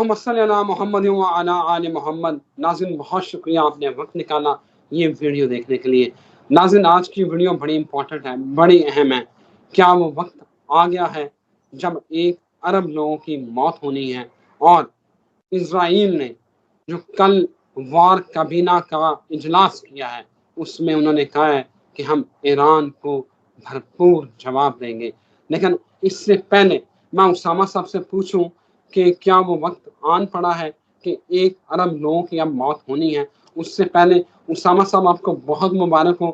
اللہم صلی علی محمد وعلی آل محمد۔ ناظرین بہت شکریہ آپ نے وقت نکالا یہ ویڈیو دیکھنے کے لیے۔ ناظرین آج کی ویڈیو بڑی امپورٹنٹ ہے، بڑی اہم ہے۔ کیا وہ وقت آ گیا ہے جب 1 ارب لوگوں کی موت ہونی ہے؟ اور اسرائیل نے جو کل وار کابینہ کا اجلاس کیا ہے اس میں انہوں نے کہا ہے کہ ہم ایران کو بھرپور جواب دیں گے۔ لیکن اس سے پہلے میں اسامہ صاحب سے پوچھوں کہ کیا وہ وقت آن پڑا ہے کہ 1 ارب لوگوں کی اب موت ہونی ہے؟ اس سے پہلے اسامہ صاحب آپ کو بہت مبارک ہو،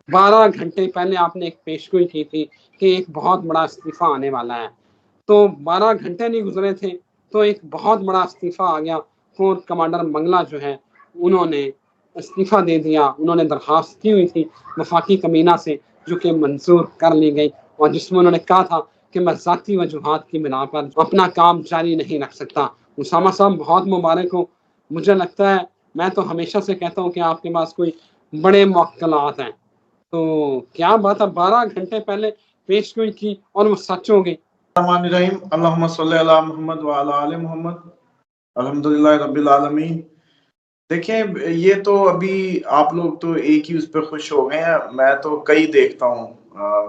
12 گھنٹے پہلے آپ نے ایک پیشگوئی کی تھی کہ ایک بہت بڑا استعفیٰ آنے والا ہے، تو 12 گھنٹے نہیں گزرے تھے تو ایک بہت بڑا استعفیٰ آ گیا۔ فور کمانڈر منگلا جو ہے انہوں نے استعفیٰ دے دیا، انہوں نے درخواست کی ہوئی تھی وفاقی کابینہ سے جو کہ منظور کر لی گئی، اور جس میں انہوں نے کہا تھا کہ میں ذاتی وجوہات کی بنا پر اپنا کام جاری نہیں رکھ سکتا۔ اسامہ صاحب بہت مبارک ہو، مجھے لگتا ہے میں تو ہمیشہ سے کہتا ہوں کہ آپ کے پاس کوئی بڑے موکلات ہیں، تو کیا بات ہے 12 گھنٹے پہلے پیش گوئی کی اور وہ سچ ہو گئی؟ الرحمن الرحیم، اللہم صلی علی محمد وعلی آل محمد، الحمدللہ رب العالمین۔ دیکھیں یہ تو ابھی آپ لوگ تو ایک ہی اس پہ خوش ہو گئے ہیں، میں تو کئی دیکھتا ہوں،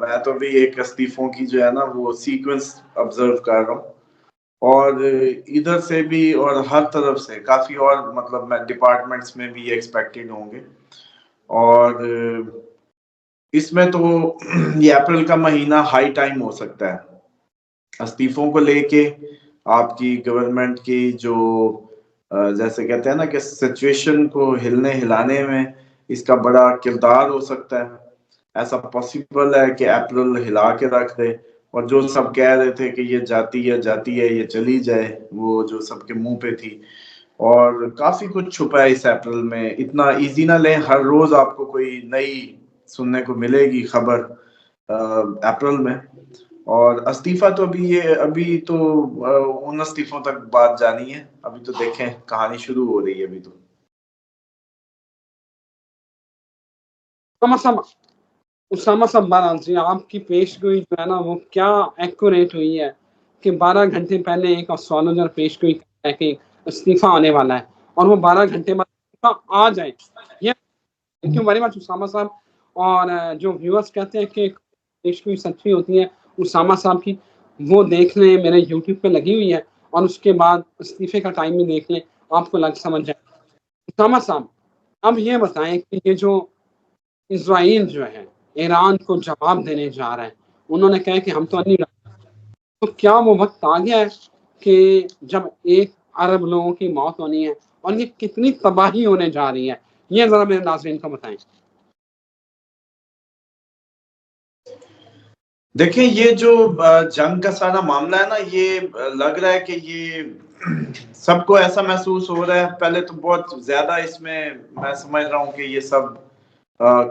میں تو بھی ایک استعفوں کی جو ہے نا وہ سیکوینس آبزرو کر رہا ہوں، اور ادھر سے بھی اور ہر طرف سے کافی، اور مطلب میں ڈپارٹمنٹس میں بھی ایکسپیکٹڈ ہوں گے، اور اس میں تو یہ اپریل کا مہینہ ہائی ٹائم ہو سکتا ہے استعفوں کو لے کے۔ آپ کی گورنمنٹ کی جو جیسے کہتے ہیں نا کہ سچویشن کو ہلنے ہلانے میں اس کا بڑا کردار ہو سکتا ہے، ایسا پاسبل ہے کہ اپریل ہلا کے رکھ دے، اور جو سب کہہ رہے تھے کہ یہ جاتی ہے یہ چلی جائے، وہ جو سب کے منہ پہ تھی، اور کافی کچھ چھپا ہے اس اپریل میں۔ اتنا ایزی نہ لیں، ہر روز آپ کو کوئی نئی سننے کو ملے گی خبر اپریل میں۔ اور استعفیٰ تو ابھی تو ان استعفوں تک بات جانی ہے، ابھی تو دیکھیں کہانی شروع ہو رہی ہے ابھی تو۔ اسامہ صاحب بہرحال جی آپ کی پیش گوئی جو ہے نا وہ کیا ایکوریٹ ہوئی ہے کہ 12 گھنٹے پہلے ایک اسٹرالوجر پیش گوئی ہے کہ استعفیٰ آنے والا ہے، اور وہ 12 گھنٹے بعد استعفیٰ آ جائے۔ یہ thank you very much Osama صاحب۔ اور جو ویورز کہتے ہیں کہ پیش گوئی سچی ہوتی ہے اسامہ صاحب کی، وہ دیکھ لیں، میرے یوٹیوب پہ لگی ہوئی ہے، اور اس کے بعد استعفے کا ٹائم بھی دیکھ لیں، آپ کو سمجھ جائے۔ اسامہ صاحب اب یہ بتائیں کہ یہ جو اسرائیل جو ہے ایران کو جواب دینے جا رہا ہے، انہوں نے کہا کہ ہم تو نہیں رہتے، تو کیا وہ وقت آ گیا ہے کہ جب 1 ارب لوگوں کی موت ہونی ہے، اور یہ کتنی تباہی ہونے جا رہی ہے، یہ ذرا میرے ناظرین کو بتائیں۔ دیکھیں یہ جو جنگ کا سارا معاملہ ہے نا، یہ لگ رہا ہے کہ یہ سب کو ایسا محسوس ہو رہا ہے، پہلے تو بہت زیادہ اس میں سمجھ رہا ہوں کہ یہ سب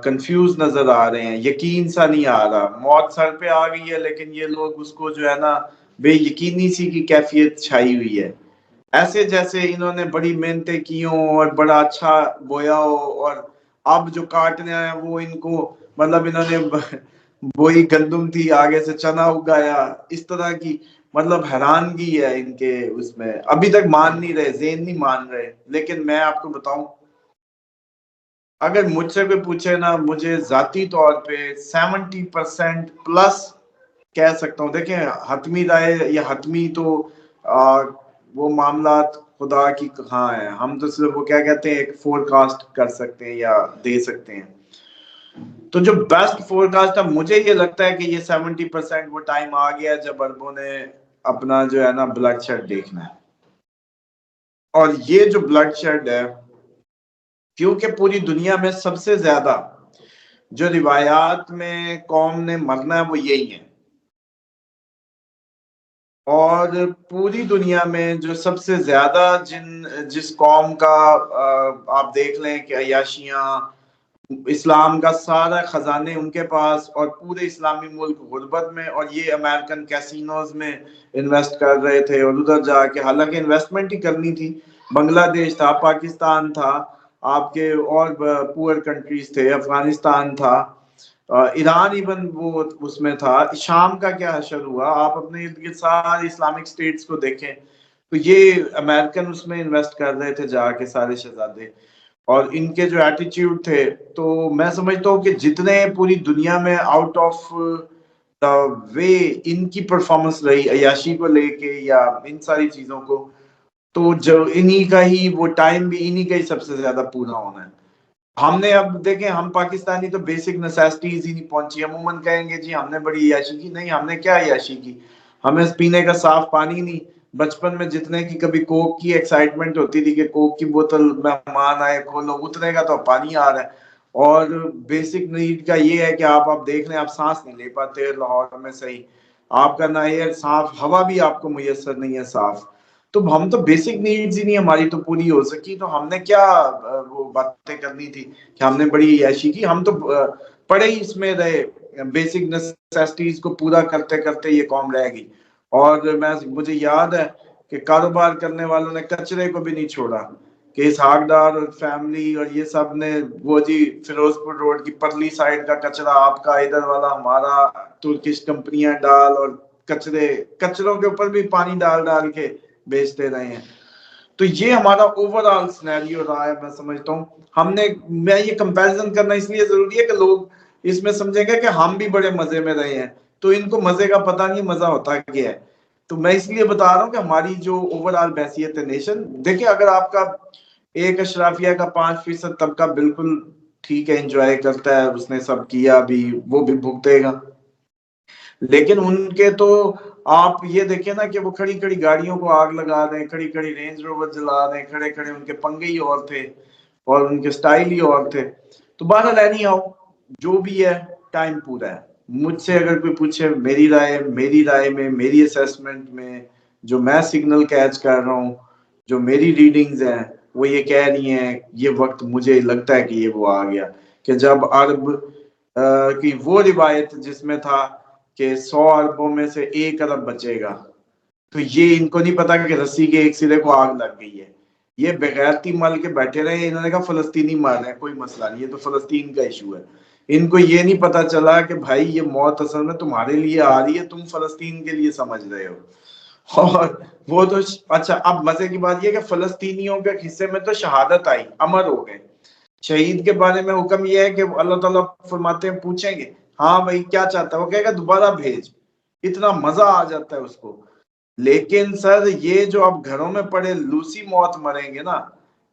کنفیوز نظر آ رہے ہیں، یقین سا نہیں آ رہا، موت سر پہ آ گئی ہے لیکن یہ لوگ اس کو جو ہے نا بے یقینی سی کی کیفیت چھائی ہوئی ہے، ایسے جیسے انہوں نے بڑی محنتیں کی ہوں اور بڑا اچھا بویا ہو، اور اب جو کاٹنے آیا وہ ان کو مطلب انہوں نے وہی گندم تھی آگے سے چنا اگایا، اس طرح کی مطلب حیرانگی ہے ان کے اس میں، ابھی تک مان نہیں رہے، ذہن نہیں مان رہے۔ لیکن میں آپ کو بتاؤں، اگر مجھ سے کوئی پوچھے نا، مجھے ذاتی طور پہ 70% پلس کہہ سکتا ہوں۔ دیکھیں حتمی رائے یا حتمی تو وہ معاملات خدا کی کہاں ہے، ہم تو صرف وہ کیا کہتے ہیں ایک فور کاسٹ کر سکتے ہیں یا دے سکتے ہیں، تو جو بیسٹ فور کاسٹ ہے مجھے یہ لگتا ہے کہ یہ 70% وہ ٹائم آ گیا جب عربوں نے اپنا جو ہے نا بلڈ شیڈ دیکھنا ہے، اور یہ جو بلڈ شیڈ ہے، کیونکہ پوری دنیا میں سب سے زیادہ جو روایات میں قوم نے مرنا ہے وہ یہی ہے، اور پوری دنیا میں جو سب سے زیادہ جس قوم کا آپ دیکھ لیں کہ عیاشیاں، اسلام کا سارا خزانے ان کے پاس، اور پورے اسلامی ملک غربت میں، اور یہ امریکن کیسینوز میں انویسٹ کر رہے تھے، اور ادھر جا کے حالانکہ انویسٹمنٹ ہی کرنی تھی، بنگلہ دیش تھا، پاکستان تھا، آپ کے اور پور کنٹریز تھے، افغانستان تھا، ایران ایون وہ اس میں تھا، شام کا کیا حشر ہوا، آپ اپنے ارد گرد ساری اسلامک سٹیٹس کو دیکھیں، تو یہ امریکن اس میں انویسٹ کر رہے تھے جا کے سارے شہزادے، اور ان کے جو ایٹیٹیوڈ تھے، تو میں سمجھتا ہوں کہ جتنے پوری دنیا میں آؤٹ آف دا وے ان کی پرفارمنس رہی عیاشی کو لے کے یا ان ساری چیزوں کو، تو جو انہی کا ہی وہ ٹائم بھی انہی کا ہی سب سے زیادہ پورا ہونا ہے۔ ہم نے اب دیکھیں، ہم پاکستانی تو بیسک نیسیسٹیز ہی نہیں پہنچی، عموماً کہیں گے جی ہم نے بڑی عیاشی کی، نہیں ہم نے کیا عیاشی کی، ہمیں پینے کا صاف پانی نہیں، بچپن میں جتنے کی کبھی کوک کی ایکسائٹمنٹ ہوتی تھی کہ کوک کی بوتل مہمان آئے کھولو، اتنے کا تو پانی آ رہا ہے، اور بیسک نیڈ کا یہ ہے کہ آپ دیکھ لیں، آپ سانس نہیں لے پاتے لاہور میں صحیح، آپ کا نہ ایئر صاف، ہوا بھی آپ کو میسر نہیں ہے صاف، تو ہم تو بیسک نیڈز ہی نہیں ہماری تو پوری ہو سکی، تو ہم نے کیا وہ باتیں کرنی تھی کہ ہم نے بڑی عیاشی کی، ہم تو پڑے ہی اس میں رہے، بیسک نیسیسٹیز کو پورا کرتے کرتے یہ قوم رہ گئی۔ اور مجھے یاد ہے کہ کاروبار کرنے والوں نے کچرے کو بھی نہیں چھوڑا، کہ اسحاق ڈار اور فیملی اور یہ سب نے وہ جی فیروز پور روڈ کی پرلی سائڈ کا کچرا آپ کا، ادھر والا ہمارا، ترکش کمپنیاں ڈال، اور کچروں کے اوپر بھی پانی ڈال ڈال کے بیچتے رہے ہیں۔ تو یہ ہمارا اوور آل سینیریو رہا ہے، میں سمجھتا ہوں میں یہ کمپیریزن کرنا اس لیے ضروری ہے کہ لوگ اس میں سمجھیں گے کہ ہم بھی بڑے مزے میں رہے ہیں، تو ان کو مزے کا پتہ نہیں مزہ ہوتا کیا ہے۔ تو میں اس لیے بتا رہا ہوں کہ ہماری جو اوور آل بحثیت نیشن، دیکھیں اگر آپ کا ایک اشرافیہ کا 5% طبقہ بالکل ٹھیک ہے، انجوائے کرتا ہے، اس نے سب کیا بھی، وہ بھی بھگتے گا، لیکن ان کے تو آپ یہ دیکھیں نا کہ وہ کھڑی کھڑی گاڑیوں کو آگ لگا دیں، کھڑی کھڑی رینج روور جلا دیں، کھڑے کھڑے ان کے پنگے ہی اور تھے اور ان کے سٹائل ہی اور تھے۔ تو بہرحال اینی ہاؤ جو بھی ہے، ٹائم پورا ہے۔ مجھ سے اگر کوئی پوچھے میری رائے میں، میری اسیسمنٹ میں، جو میں سگنل کیچ کر رہا ہوں، جو میری ریڈنگز ہیں، وہ یہ کہہ رہی ہیں، یہ وقت مجھے لگتا ہے کہ یہ وہ آ گیا کہ جب عرب کی وہ روایت جس میں تھا کہ 100 اربوں میں سے 1 ارب بچے گا، تو یہ ان کو نہیں پتا کہ رسی کے ایک سرے کو آگ لگ گئی ہے، یہ بغیرتی مل کے بیٹھے رہے، انہوں نے کہا فلسطینی مر رہے ہیں، کوئی مسئلہ نہیں، یہ تو فلسطین کا ایشو ہے۔ ان کو یہ نہیں پتا چلا کہ بھائی یہ موت اصل میں تمہارے لیے آ رہی ہے، تم فلسطین کے لیے سمجھ رہے ہو۔ اور وہ تو اچھا، اب مزے کی بات یہ کہ فلسطینیوں کے حصے میں تو شہادت آئی، امر ہو گئے۔ شہید کے بارے میں حکم یہ ہے کہ اللہ تعالیٰ فرماتے ہیں، پوچھیں گے ہاں بھائی کیا چاہتا ہے، وہ کہے گا دوبارہ بھیج، اتنا مزہ آ جاتا ہے اس کو۔ لیکن سر یہ جو اب گھروں میں پڑے لوسی موت مریں گے نا،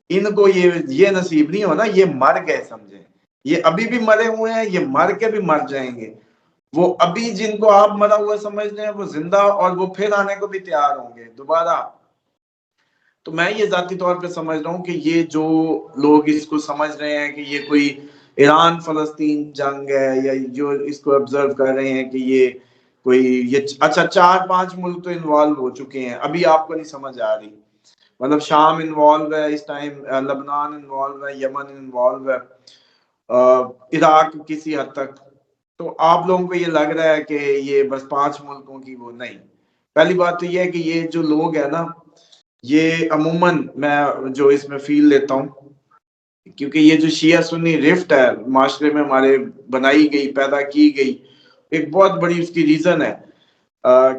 ان کو یہ نصیب نہیں ہونا، یہ مر گئے سمجھیں، یہ ابھی بھی مرے ہوئے ہیں، یہ مر کے بھی مر جائیں گے۔ وہ ابھی جن کو آپ مرا ہوا سمجھ رہے ہیں وہ زندہ، اور وہ پھر آنے کو بھی تیار ہوں گے دوبارہ۔ تو میں یہ ذاتی طور پہ سمجھ رہا ہوں کہ یہ جو لوگ اس کو سمجھ رہے ہیں کہ یہ کوئی ایران فلسطین جنگ ہے، یا جو اس کو آبزرو کر رہے ہیں کہ یہ کوئی اچھا 4-5 ملک تو انوالو ہو چکے ہیں، ابھی آپ کو نہیں سمجھ آ رہی، مطلب شام انوالو ہے اس ٹائم، لبنان انوالو ہے، یمن انوالو ہے، عراق کسی حد تک۔ تو آپ لوگوں کو یہ لگ رہا ہے کہ یہ بس 5 ملکوں کی وہ نہیں۔ پہلی بات تو یہ ہے کہ یہ جو لوگ ہیں نا، یہ عموماً میں جو اس میں فیل لیتا ہوں، کیونکہ یہ جو شیعہ سنی رفٹ ہے معاشرے میں ہمارے بنائی گئی، پیدا کی گئی، ایک بہت بڑی اس کی ریزن ہے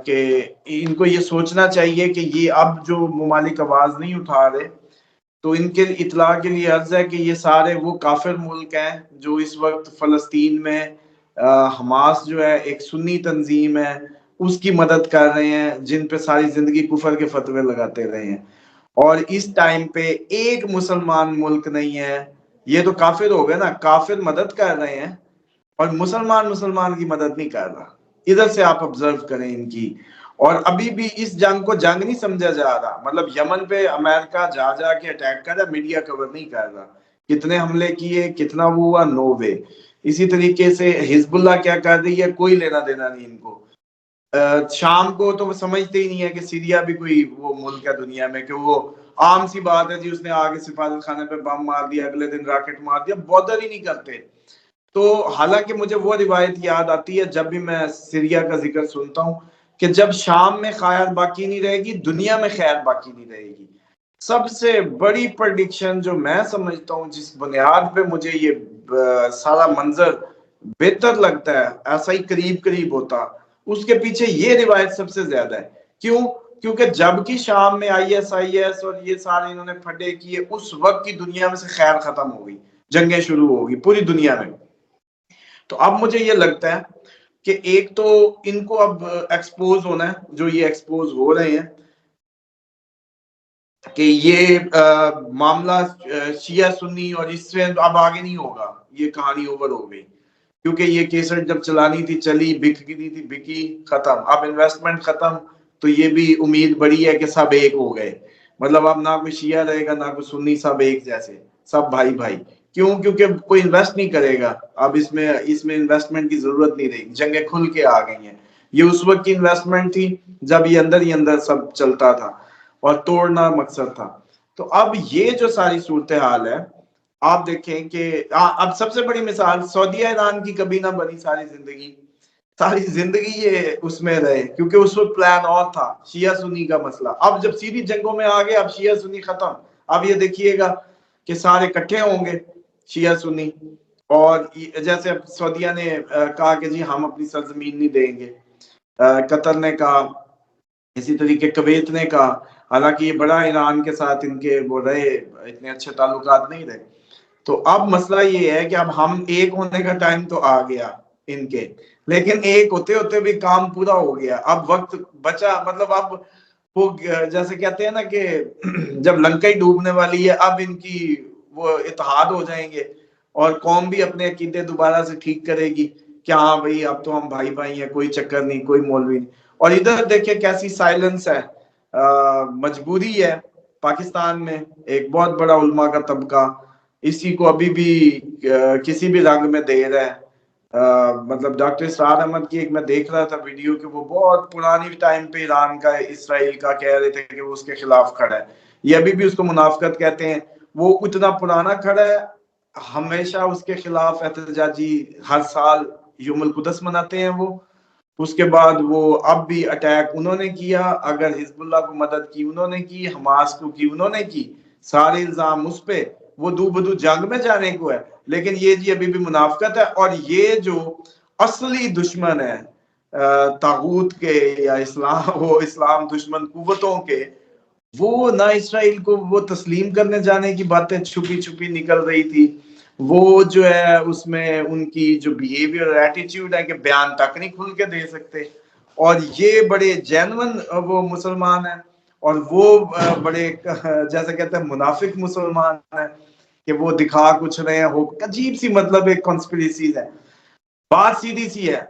کہ ان کو یہ سوچنا چاہیے کہ یہ اب جو ممالک آواز نہیں اٹھا رہے، تو ان کے اطلاع کے لیے عرض ہے کہ یہ سارے وہ کافر ملک ہیں جو اس وقت فلسطین میں حماس جو ہے ایک سنی تنظیم ہے، اس کی مدد کر رہے ہیں، جن پہ ساری زندگی کفر کے فتوے لگاتے رہے ہیں، اور اس ٹائم پہ ایک مسلمان ملک نہیں ہے، یہ تو کافر ہو گئے نا، کافر مدد کر رہے ہیں اور مسلمان کی مدد نہیں کر رہا۔ ادھر سے آپ آبزرو کریں ان کی، اور ابھی بھی اس جنگ کو جنگ نہیں سمجھا جا رہا، مطلب یمن پہ امریکہ جا کے اٹیک کر رہا، میڈیا کور نہیں کر رہا، کتنے حملے کیے، کتنا وہ ہوا، نو وے۔ اسی طریقے سے حزب اللہ کیا کر رہی ہے، کوئی لینا دینا نہیں ان کو۔ شام کو تو وہ سمجھتے ہی نہیں ہے کہ سیریا بھی کوئی وہ ملک ہے دنیا میں، کہ وہ عام سی بات ہے جی اس نے آگے سفارت خانے پہ بم مار دیا، اگلے دن راکٹ مار دیا، بودر ہی نہیں کرتے۔ تو حالانکہ مجھے وہ روایت یاد آتی ہے جب بھی میں سیریا کا ذکر سنتا ہوں، کہ جب شام میں خیر باقی نہیں رہے گی، دنیا میں خیر باقی نہیں رہے گی۔ سب سے بڑی پریڈکشن جو میں سمجھتا ہوں، جس بنیاد پہ مجھے یہ سارا منظر بہتر لگتا ہے، ایسا ہی قریب ہوتا، اس کے پیچھے یہ روایت سب سے زیادہ ہے۔ کیوں؟ کیونکہ جب کی شام میں IS اور یہ سارے انہوں نے پھڈے کیے، اس وقت کی دنیا میں سے خیر ختم ہو گئی، جنگیں شروع ہو گئی پوری دنیا میں. تو اب مجھے یہ لگتا ہے کہ ایک تو ان کو اب ایکسپوز ہونا ہے، جو یہ ایکسپوز ہو رہے ہیں کہ یہ معاملہ شیعہ سنی اور اس سے اب آگے نہیں ہوگا، یہ کہانی اوور ہو گئی. کیونکہ یہ کیسٹ جب چلانی تھی چلی، بک گئی تھی بکی، ختم. اب انویسٹمنٹ ختم، تو یہ بھی امید بڑی ہے کہ سب ایک ہو گئے. مطلب اب نہ کوئی شیعہ رہے گا نہ کوئی سنی، سب ایک جیسے، سب بھائی بھائی. کیوں؟ کیونکہ کوئی انویسٹ نہیں کرے گا اب اس میں انویسٹمنٹ کی ضرورت نہیں رہی، جنگیں کھل کے آ گئی ہیں. یہ اس وقت کی انویسٹمنٹ تھی جب یہ اندر ہی اندر سب چلتا تھا اور توڑنا مقصد تھا. تو اب یہ جو ساری صورتحال ہے، آپ دیکھیں کہ اب سب سے بڑی مثال سعودیہ ایران کی کبھی نہ بنی ساری زندگی یہ اس میں رہے، کیونکہ اس وقت پلان اور تھا شیعہ سنی کا مسئلہ. اب جب سیدھی جنگوں میں آ گئے، اب شیعہ سنی ختم. اب یہ دیکھیے گا کہ سارے اکٹھے ہوں گے شیعہ سنی، اور جیسے سعودیہ نے کہا کہ جی ہم اپنی سرزمین نہیں دیں گے، قطر نے کہا، اسی طریقے کویت نے کہا. حالانکہ یہ بڑا ایران کے ساتھ ان کے وہ رہے، اتنے اچھے تعلقات نہیں رہے. تو اب مسئلہ یہ ہے کہ اب ہم ایک ہونے کا ٹائم تو آ گیا ان کے، لیکن ایک ہوتے ہوتے بھی کام پورا ہو گیا. اب وقت بچا، مطلب اب وہ جیسے کہتے ہیں نا کہ جب لنکا ہی ڈوبنے والی ہے، اب ان کی وہ اتحاد ہو جائیں گے اور قوم بھی اپنے عقیدے دوبارہ سے ٹھیک کرے گی کہ ہاں بھائی اب تو ہم بھائی بھائی ہیں، کوئی چکر نہیں، کوئی مولوی نہیں. اور ادھر دیکھیں کیسی سائلنس ہے، مجبوری ہے. پاکستان میں ایک بہت بڑا علماء کا طبقہ اسی کو ابھی بھی کسی بھی رنگ میں دے رہا ہے. مطلب ڈاکٹر اسرار احمد کی ایک میں دیکھ رہا تھا ویڈیو کہ وہ بہت پرانی ٹائم پہ ایران کا، اسرائیل کا کہہ رہے تھے کہ وہ اس کے خلاف کھڑا ہے. یہ ابھی بھی اس کو منافقت کہتے ہیں. وہ اتنا پرانا کھڑا ہے، ہمیشہ اس کے خلاف احتجاجی، ہر سال یوم القدس مناتے ہیں وہ. اس کے بعد وہ اب بھی اٹیک انہوں نے کیا، اگر حزب اللہ کو مدد کی انہوں نے کی، حماس کو کی انہوں نے کی، سارے الزام اس پہ. وہ دو بدو جنگ میں جانے کو ہے، لیکن یہ جی ابھی بھی منافقت ہے. اور یہ جو اصلی دشمن ہے طاغوت کے یا اسلام دشمن قوتوں کے، وہ نہ اسرائیل کو وہ تسلیم کرنے جانے کی باتیں چھپی چھپی نکل رہی تھی. وہ جو ہے اس میں ان کی جو بیہیویئر ایٹیٹیوڈ ہے کہ بیان تک نہیں کھل کے دے سکتے. اور یہ بڑے جینون وہ مسلمان ہیں، اور وہ بڑے جیسے کہتے ہیں منافق مسلمان ہیں کہ وہ دکھا کچھ رہے ہیں. عجیب سی مطلب ایک کانسپریسیز ہے. بات سیدھی سی ہے،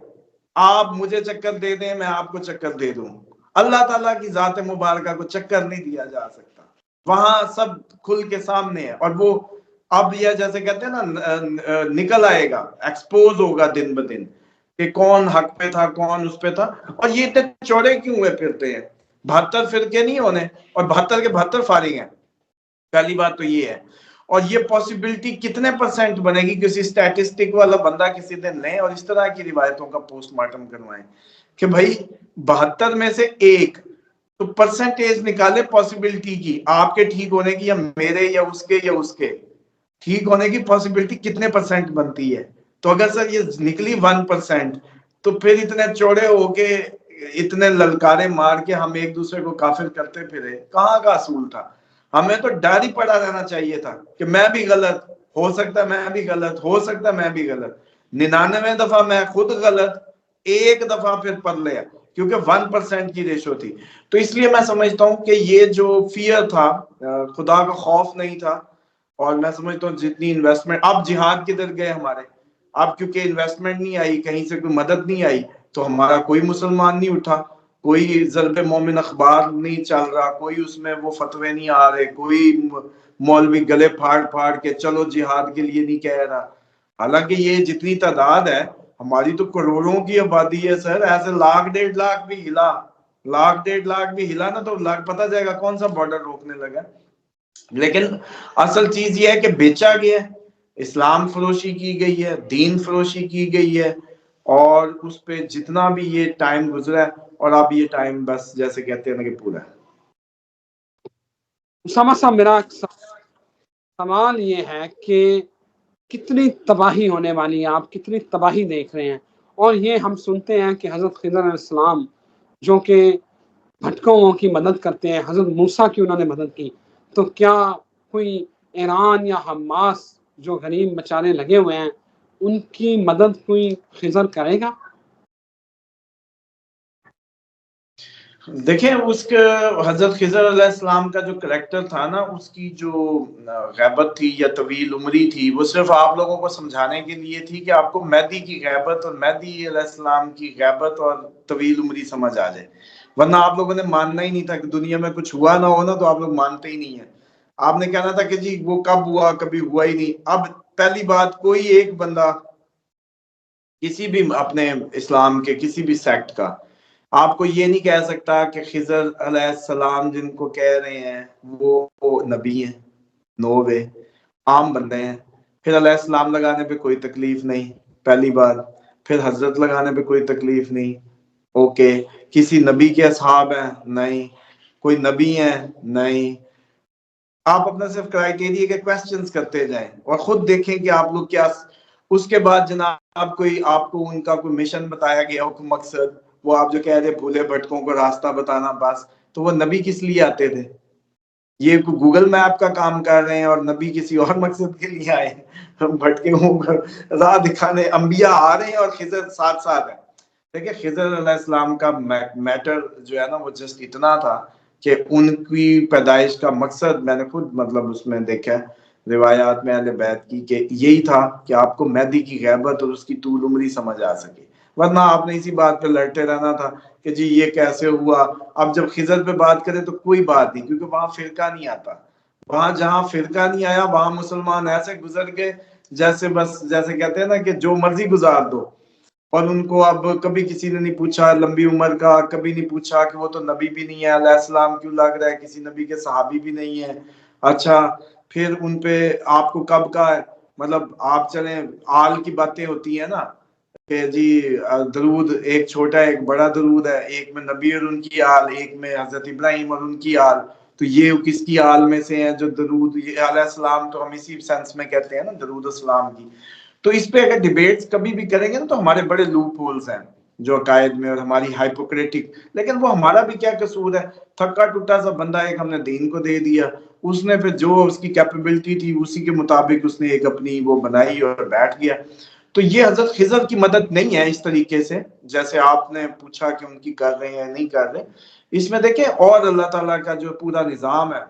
آپ مجھے چکر دے دیں، میں آپ کو چکر دے دوں، اللہ تعالیٰ کی ذات مبارکہ کو چکر نہیں دیا جا سکتا. وہاں سب کھل کے سامنے ہے. اور وہ اب یہ جیسے کہتے ہیں نا نکل آئے گا، ایکسپوز ہوگا دن بدن کہ کون حق پہ تھا کون اس پہ تھا. اور یہ اتنے چوڑے کیوں ہوئے پھرتے ہیں؟ 72 فرقے نہیں ہونے، اور 72 کے 72 فارغ ہیں. پہلی بات تو یہ ہے. اور یہ پاسبلٹی کتنے پرسنٹ بنے گی؟ کسی سٹیٹسٹک والا بندہ کسی دن لیں اور اس طرح کی روایتوں کا پوسٹ مارٹم کروائیں کہ بھائی 72 میں سے ایک، تو پرسنٹیج نکالے پاسبلٹی کی، آپ کے ٹھیک ہونے کی یا میرے یا اس کے ٹھیک ہونے کی پاسبلٹی کتنے پرسنٹ بنتی ہے. تو اگر سر یہ نکلی 1%، تو پھر اتنے چوڑے ہو کے اتنے للکارے مار کے ہم ایک دوسرے کو کافر کرتے پھرے، کہاں کا اصول تھا؟ ہمیں تو ڈر ہی پڑا رہنا چاہیے تھا کہ میں بھی غلط ہو سکتا، میں بھی غلط ہو سکتا، میں بھی غلط. 99 دفعہ میں خود غلط، ایک دفعہ پھر پڑھ لیا، کیونکہ 1% کی ریشو تھی. تو اس لیے میں سمجھتا ہوں کہ یہ جو فیئر تھا، خدا کا خوف نہیں تھا. اور میں سمجھتا ہوں جتنی انویسٹمنٹ، اب جہاد کدھر گئے ہمارے؟ اب کیونکہ انویسٹمنٹ نہیں آئی، کہیں سے کوئی مدد نہیں آئی، تو ہمارا کوئی مسلمان نہیں اٹھا، کوئی ضرب مومن اخبار نہیں چل رہا، کوئی اس میں وہ فتوے نہیں آ رہے، کوئی مولوی گلے پھاڑ پھاڑ کے چلو جہاد کے لیے نہیں کہہ رہا. حالانکہ یہ جتنی تعداد ہے ہماری تو کروڑوں کی آبادی ہے سر. ایسے 1,00,000 1,50,000 بھی ہلا، 1,00,000 1,50,000 بھی ہلا نا، تو پتہ جائے گا کون سا بارڈر روکنے لگا. لیکن اصل چیز یہ ہے کہ بیچا گیا ہے، اسلام فروشی کی گئی ہے، دین فروشی کی گئی ہے. اور اس پہ جتنا بھی یہ ٹائم گزرا ہے، اور اب یہ ٹائم بس جیسے کہتے ہیں نا کہ پورا ہے. سمجھا. میرا سوال یہ ہے کہ کتنی تباہی ہونے والی ہے، آپ کتنی تباہی دیکھ رہے ہیں. اور یہ ہم سنتے ہیں کہ حضرت خضر علیہ السلام جو کہ بھٹکوں کی مدد کرتے ہیں، حضرت موسیٰ کی انہوں نے مدد کی، تو کیا کوئی ایران یا حماس جو غریب بچارے لگے ہوئے ہیں ان کی مدد کوئی خضر کرے گا؟ دیکھیں اس کے حضرت خضر علیہ السلام کا جو کریکٹر تھا نا، اس کی جو غیبت تھی یا طویل عمری تھی، وہ صرف آپ لوگوں کو سمجھانے کے لیے تھی کہ آپ کو مہدی کی غیبت اور مہدی علیہ السلام کی غیبت اور طویل عمری سمجھ آ جائے، ورنہ آپ لوگوں نے ماننا ہی نہیں تھا کہ دنیا میں کچھ ہوا نہ ہونا تو آپ لوگ مانتے ہی نہیں ہیں۔ آپ نے کہنا تھا کہ جی وہ کب ہوا، کبھی ہوا ہی نہیں۔ اب پہلی بات، کوئی ایک بندہ کسی بھی اپنے اسلام کے کسی بھی سیکٹ کا آپ کو یہ نہیں کہہ سکتا کہ خضر علیہ السلام جن کو کہہ رہے ہیں وہ نبی ہیں، نو وے، عام بندے ہیں۔ پھر علیہ السلام لگانے پہ کوئی تکلیف نہیں، پہلی بات۔ پھر حضرت لگانے پہ کوئی تکلیف نہیں، اوکے۔ کسی نبی کے اصحاب ہیں؟ نہیں۔ کوئی نبی ہیں؟ نہیں۔ آپ اپنا صرف کرائیٹیریا کے کویسچنز کرتے جائیں اور خود دیکھیں کہ آپ لوگ کیا۔ اس کے بعد جناب کوئی آپ کو ان کا کوئی مشن بتایا گیا ہو، کوئی مقصد، وہ آپ جو کہہ رہے بھولے بھٹکوں کو راستہ بتانا بس، تو وہ نبی کس لیے آتے تھے؟ یہ گوگل میپ کا کام کر رہے ہیں اور نبی کسی اور مقصد کے لیے آئے ہیں، بھٹکوں کو راہ دکھانے۔ انبیاء آ رہے ہیں اور خضر ساتھ ساتھ ہے۔ دیکھیں خضر علیہ السلام کا میٹر جو ہے نا وہ جسٹ اتنا تھا کہ ان کی پیدائش کا مقصد میں نے خود مطلب اس میں دیکھا ہے روایات میں اہل بیت کی، کہ یہی تھا کہ آپ کو مہدی کی غیبت اور اس کی طول عمری سمجھ آ سکے، ورنہ آپ نے اسی بات پہ لڑتے رہنا تھا کہ جی یہ کیسے ہوا۔ اب جب خضر پہ بات کریں تو کوئی بات نہیں، کیونکہ وہاں فرقہ نہیں آتا۔ وہاں جہاں فرقہ نہیں آیا وہاں مسلمان ایسے گزر گئے جیسے بس جیسے کہتے ہیں نا کہ جو مرضی گزار دو۔ اور ان کو اب کبھی کسی نے نہیں پوچھا لمبی عمر کا، کبھی نہیں پوچھا کہ وہ تو نبی بھی نہیں ہے، علیہ السلام کیوں لگ رہا ہے، کسی نبی کے صحابی بھی نہیں ہے۔ اچھا پھر ان پہ آپ کو کب کا ہے، مطلب آپ چلیں آل کی باتیں ہوتی ہیں نا کہ جی درود ایک چھوٹا ایک بڑا درود ہے، ایک میں نبی اور ان کی آل، ایک میں حضرت ابراہیم اور ان کی آل، تو یہ کس کی آل میں سے ہیں جو درود، یہ علیہ السلام تو ہم اسی سینس میں کہتے ہیں نا درود السلام کی۔ تو اس پہ اگر ڈیبیٹس کبھی بھی کریں گے نا تو ہمارے بڑے لوپ ہولز ہیں جو عقائد میں، اور ہماری ہائپوکریٹک، لیکن وہ ہمارا بھی کیا قصور ہے؟ تھکا ٹوٹا سا بندہ ایک ہم نے دین کو دے دیا، اس نے پھر جو اس کی کیپیبلٹی تھی اسی کے مطابق اس نے ایک اپنی وہ بنائی اور بیٹھ گیا۔ تو یہ حضرت خضر کی مدد نہیں ہے اس طریقے سے جیسے آپ نے پوچھا کہ ان کی کر رہے ہیں نہیں کر رہے۔ اس میں دیکھیں اور اللہ تعالیٰ کا جو پورا نظام ہے،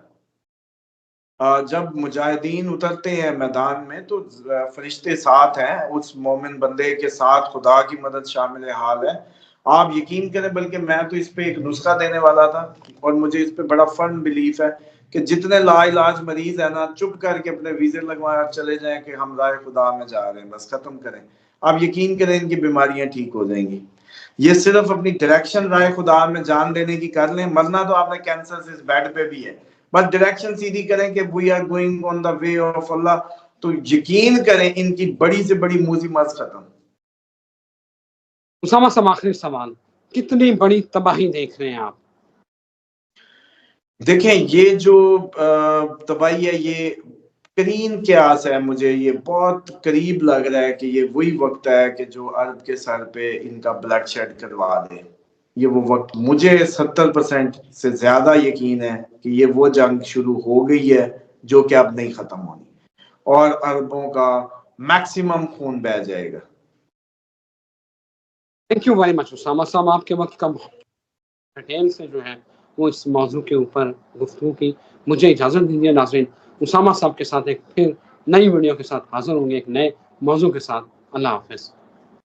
جب مجاہدین اترتے ہیں میدان میں تو فرشتے ساتھ ہیں، اس مومن بندے کے ساتھ خدا کی مدد شامل حال ہے۔ آپ یقین کریں، بلکہ میں تو اس پہ ایک نسخہ دینے والا تھا اور مجھے اس پہ بڑا فرم بلیف ہے کہ جتنے لا علاج مریض ہیں نا، چپ کر کے اپنے ویزے لگوا چلے جائیں کہ ہم راہ خدا میں جا رہے ہیں، بس ختم کریں۔ آپ یقین کریں ان کی بیماریاں ٹھیک ہو جائیں گی۔ یہ صرف اپنی ڈائریکشن راہ خدا میں جان دینے کی کر لیں، مرنا تو آپ نے کینسر سے اس بیڈ پہ بھی ہے، بس ڈائریکشن سیدھی کریں کہ we are going on the way of اللہ، تو یقین کریں ان کی بڑی سے بڑی موذی مرض ختم۔ اسامہ صاحب آخری سوال، کتنی بڑی تباہی دیکھ رہے ہیں آپ؟ دیکھیں یہ جو تباہی ہے یہ ترین قیاس ہے، مجھے یہ بہت قریب لگ رہا ہے کہ یہ وہی وقت ہے کہ جو عرب کے سر پہ ان کا بلڈ شیڈ کروا دے۔ یہ وہ وقت، مجھے 70% سے زیادہ یقین ہے کہ یہ وہ جنگ شروع ہو گئی ہے جو کہ اب نہیں ختم ہونی، اور عربوں کا میکسیمم خون بہہ جائے گا۔ Thank you very much Osama صاحب، آپ کے وقت کا ڈیٹیل سے جو ہے وہ اس موضوع کے اوپر گفتگو کی۔ مجھے اجازت دیجیے ناظرین، اسامہ صاحب کے ساتھ ایک پھر نئی ویڈیو کے ساتھ حاضر ہوں گے ایک نئے موضوع کے ساتھ۔ اللہ حافظ۔